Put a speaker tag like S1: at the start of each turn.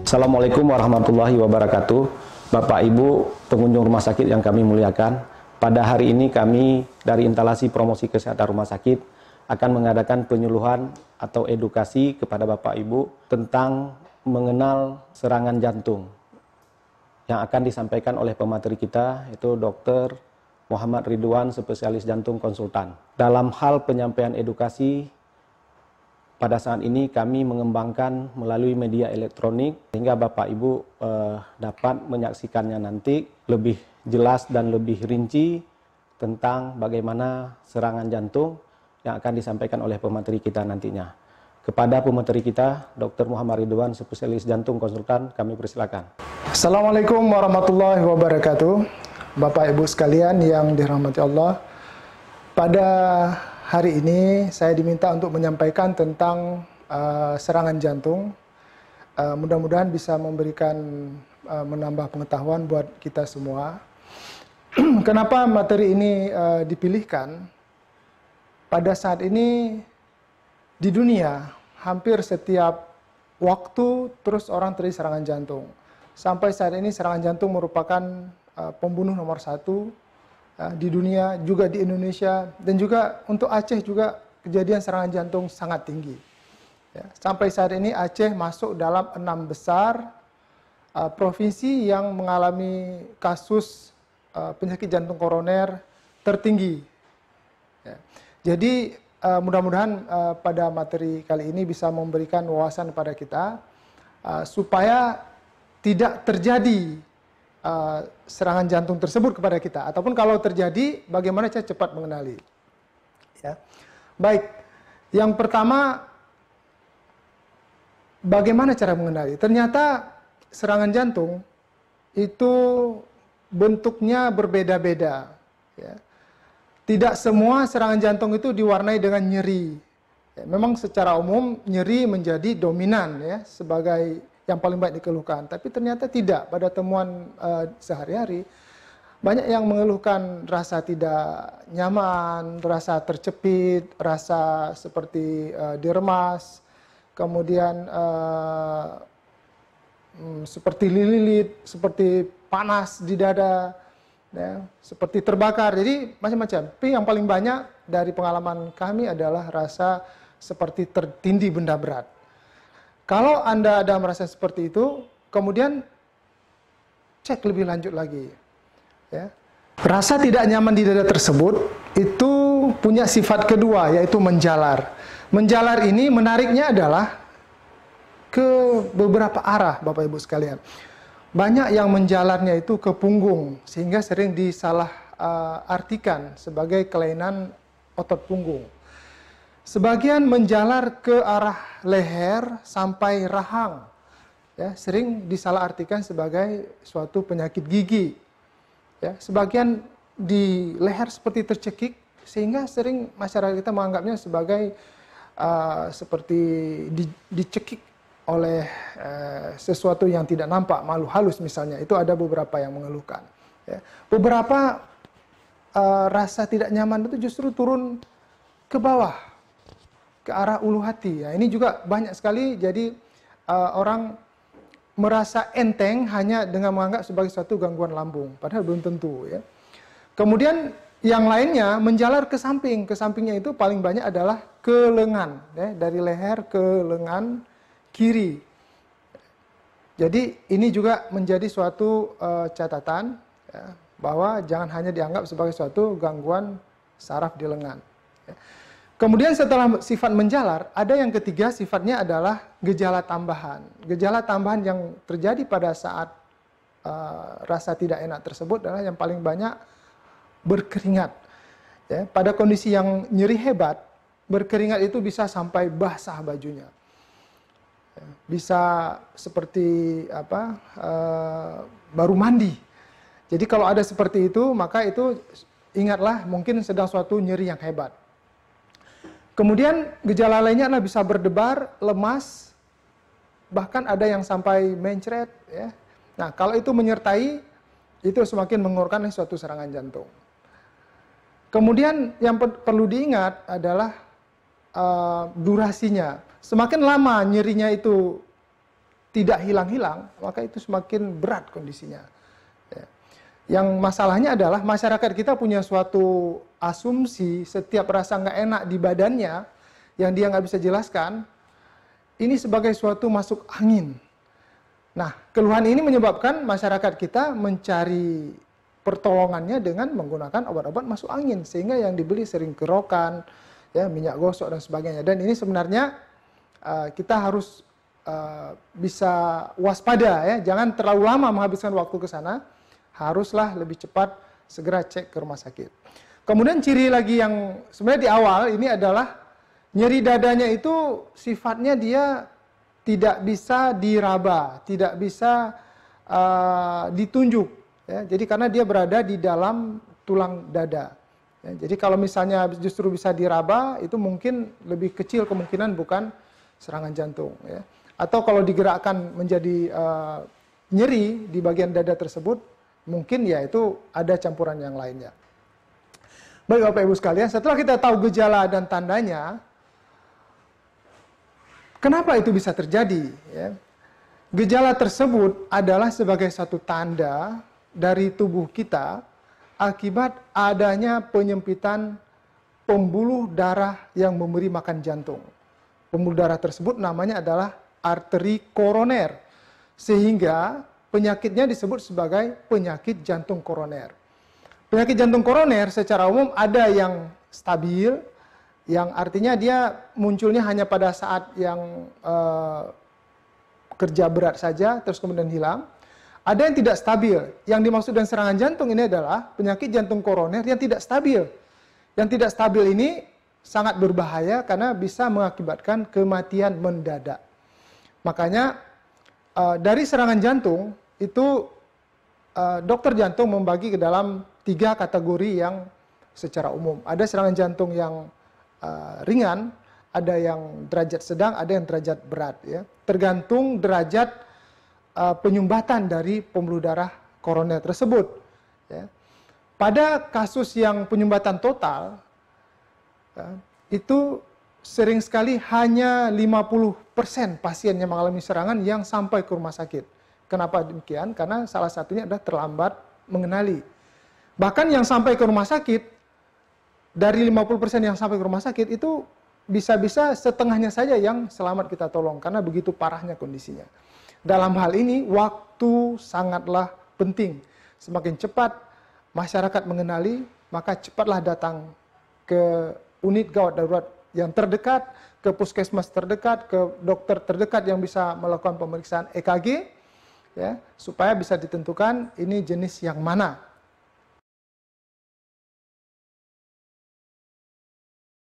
S1: Assalamualaikum warahmatullahi wabarakatuh. Bapak Ibu pengunjung rumah sakit yang kami muliakan, pada hari ini kami dari Instalasi Promosi Kesehatan Rumah Sakit akan mengadakan penyuluhan atau edukasi kepada Bapak Ibu tentang mengenal serangan jantung yang akan disampaikan oleh pemateri kita, yaitu Dr. Muhammad Ridwan, spesialis jantung konsultan. Dalam hal penyampaian edukasi, pada saat ini kami mengembangkan melalui media elektronik sehingga Bapak Ibu dapat menyaksikannya nanti lebih jelas dan lebih rinci tentang bagaimana serangan jantung yang akan disampaikan oleh pemateri kita nantinya. Kepada pemateri kita, Dr. Muhammad Ridwan, spesialis jantung konsultan, kami persilakan.
S2: Assalamualaikum warahmatullahi wabarakatuh. Bapak Ibu sekalian yang dirahmati Allah. Pada hari ini saya diminta untuk menyampaikan tentang serangan jantung. Mudah-mudahan bisa memberikan menambah pengetahuan buat kita semua. Kenapa materi ini dipilihkan? Pada saat ini di dunia hampir setiap waktu terus orang terjadi serangan jantung. Sampai saat ini serangan jantung merupakan pembunuh nomor satu di dunia, juga di Indonesia, dan juga untuk Aceh juga kejadian serangan jantung sangat tinggi. Ya, sampai saat ini Aceh masuk dalam 6 besar provinsi yang mengalami kasus penyakit jantung koroner tertinggi. Ya. Jadi mudah-mudahan pada materi kali ini bisa memberikan wawasan pada kita supaya tidak terjadi serangan jantung tersebut kepada kita, ataupun kalau terjadi bagaimana cara cepat mengenali. Ya. Baik, yang pertama bagaimana cara mengenali? Ternyata serangan jantung itu bentuknya berbeda-beda. Ya. Tidak semua serangan jantung itu diwarnai dengan nyeri. Ya, memang secara umum nyeri menjadi dominan ya sebagai yang paling baik dikeluhkan, tapi ternyata tidak. Pada temuan sehari-hari banyak yang mengeluhkan rasa tidak nyaman, rasa tercepit, rasa seperti diremas, kemudian seperti lilit, seperti panas di dada, ya, seperti terbakar. Jadi macam-macam. Tapi yang paling banyak dari pengalaman kami adalah rasa seperti tertindih benda berat. Kalau Anda ada merasa seperti itu, kemudian cek lebih lanjut lagi. Ya. Rasa tidak nyaman di dada tersebut itu punya sifat kedua, yaitu menjalar. Menjalar ini menariknya adalah ke beberapa arah, Bapak Ibu sekalian. Banyak yang menjalarnya itu ke punggung, sehingga sering disalah artikan sebagai kelainan otot punggung. Sebagian menjalar ke arah leher sampai rahang, ya, sering disalahartikan sebagai suatu penyakit gigi. Ya, sebagian di leher seperti tercekik, sehingga sering masyarakat kita menganggapnya sebagai seperti dicekik oleh sesuatu yang tidak nampak, makhluk halus misalnya. Itu ada beberapa yang mengeluhkan. Ya. Beberapa rasa tidak nyaman itu justru turun ke bawah, ke arah ulu hati. Ya, ini juga banyak sekali. Jadi orang merasa enteng hanya dengan menganggap sebagai suatu gangguan lambung, padahal belum tentu. Ya. Kemudian yang lainnya menjalar ke samping. Ke sampingnya itu paling banyak adalah ke lengan, ya, dari leher ke lengan kiri. Jadi ini juga menjadi suatu catatan, ya, bahwa jangan hanya dianggap sebagai suatu gangguan saraf di lengan. Ya. Kemudian setelah sifat menjalar, ada yang ketiga, sifatnya adalah gejala tambahan. Gejala tambahan yang terjadi pada saat rasa tidak enak tersebut adalah yang paling banyak berkeringat. Ya, pada kondisi yang nyeri hebat, berkeringat itu bisa sampai basah bajunya. Ya, bisa seperti baru mandi. Jadi kalau ada seperti itu, maka itu ingatlah mungkin sedang suatu nyeri yang hebat. Kemudian gejala lainnya adalah bisa berdebar, lemas, bahkan ada yang sampai mencret. Ya. Nah, kalau itu menyertai, itu semakin mengeluarkan suatu serangan jantung. Kemudian yang perlu diingat adalah durasinya. Semakin lama nyerinya itu tidak hilang-hilang, maka itu semakin berat kondisinya. Ya. Yang masalahnya adalah masyarakat kita punya suatu asumsi setiap rasa nggak enak di badannya yang dia nggak bisa jelaskan, ini sebagai suatu masuk angin. Nah, keluhan ini menyebabkan masyarakat kita mencari pertolongannya dengan menggunakan obat-obat masuk angin, sehingga yang dibeli sering kerokan, ya, minyak gosok dan sebagainya. Dan ini sebenarnya kita harus bisa waspada, ya, jangan terlalu lama menghabiskan waktu ke sana, haruslah lebih cepat segera cek ke rumah sakit. Kemudian ciri lagi yang sebenarnya di awal ini adalah nyeri dadanya itu sifatnya dia tidak bisa diraba, tidak bisa ditunjuk. Ya, jadi karena dia berada di dalam tulang dada. Ya, jadi kalau misalnya justru bisa diraba, itu mungkin lebih kecil kemungkinan bukan serangan jantung. Ya. Atau kalau digerakkan menjadi nyeri di bagian dada tersebut, mungkin ya itu ada campuran yang lainnya. Baik Bapak Ibu sekalian, setelah kita tahu gejala dan tandanya, kenapa itu bisa terjadi? Ya. Gejala tersebut adalah sebagai satu tanda dari tubuh kita akibat adanya penyempitan pembuluh darah yang memberi makan jantung. Pembuluh darah tersebut namanya adalah arteri koroner, sehingga penyakitnya disebut sebagai penyakit jantung koroner. Penyakit jantung koroner secara umum ada yang stabil, yang artinya dia munculnya hanya pada saat yang kerja berat saja, terus kemudian hilang. Ada yang tidak stabil. Yang dimaksud dengan serangan jantung ini adalah penyakit jantung koroner yang tidak stabil. Yang tidak stabil ini sangat berbahaya karena bisa mengakibatkan kematian mendadak. Makanya dari serangan jantung itu dokter jantung membagi ke dalam 3 kategori yang secara umum. Ada serangan jantung yang ringan, ada yang derajat sedang, ada yang derajat berat. Ya. Tergantung derajat penyumbatan dari pembuluh darah koroner tersebut. Ya. Pada kasus yang penyumbatan total, ya, itu sering sekali hanya 50% pasien yang mengalami serangan yang sampai ke rumah sakit. Kenapa demikian? Karena salah satunya adalah terlambat mengenali. Bahkan yang sampai ke rumah sakit, dari 50% yang sampai ke rumah sakit, itu bisa-bisa setengahnya saja yang selamat kita tolong, karena begitu parahnya kondisinya. Dalam hal ini, waktu sangatlah penting. Semakin cepat masyarakat mengenali, maka cepatlah datang ke unit gawat darurat yang terdekat, ke puskesmas terdekat, ke dokter terdekat yang bisa melakukan pemeriksaan EKG, ya, supaya bisa ditentukan ini jenis yang mana.